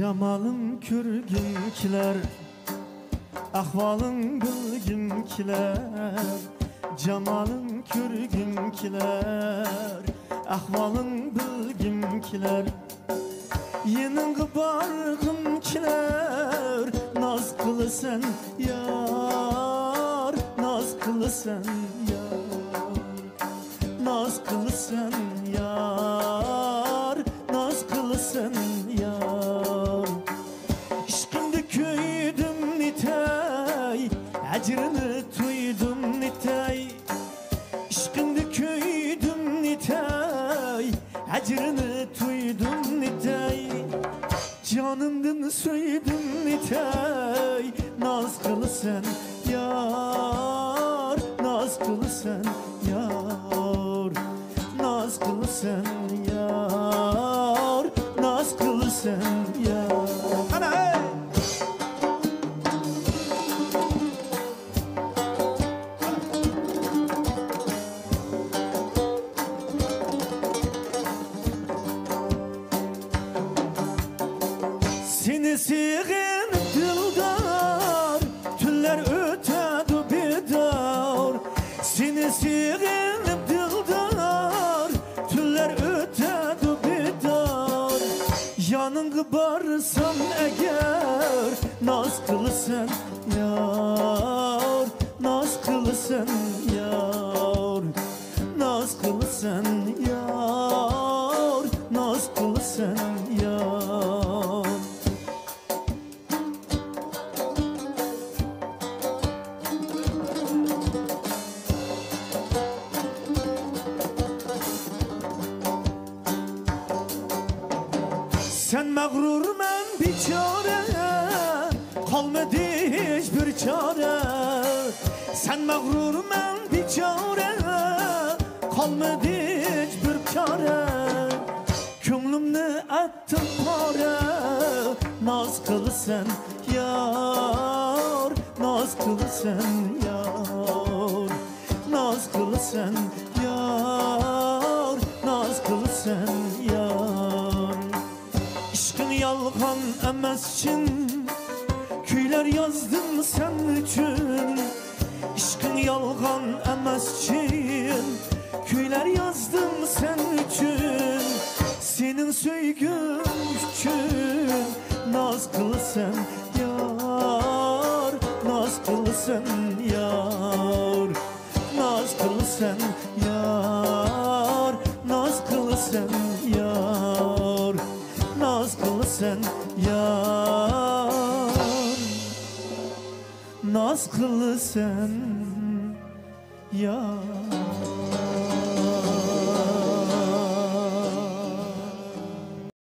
Jamalın körgünkiler, ahvalın bilginkiler. Jamalın körgünkiler, ahvalın bilginkiler. Yeningi bargınkiler, naz kılısan yar, naz kılısan yar, naz kılısan yar, naz kılısan yar. İşkimde köydüm nitay, acrını tuydum nitay. İşkimde köydüm nitay, acrını tuydum nitay. Canımdan söyledim nitay, naz kılısan yar, naz kılısan yar, naz kılısan yar, naz kılısan yar. Ana hey! Seni sevgen dildar, tüller ötedi bedar. Seni sevgen dildar, tüller ötedi bedar. Yanınga barsam eğer, naz kılısan yar, naz kılısan yar, naz kılısan yar, naz kılısan yar. Sen mağrur men biçare, kalmadı hiçbir çare. Sen mağrur men biçare, kalmadı hiçbir çare. Kömlümni attın pare, naz kılısan yar, naz kılısan yar, naz kılısan yar, naz kılısan yar. İşkın yalgan emasçın, kuylar yazdım sen üçün. İşkın yalgan emasçın, kuylar yazdım sen üçün. Senin söygün üçün, naz kılsan yar, naz kılsan yar, naz kılsan yar, naz kılsan yar, naz kılsan yar, naz kılsan yar.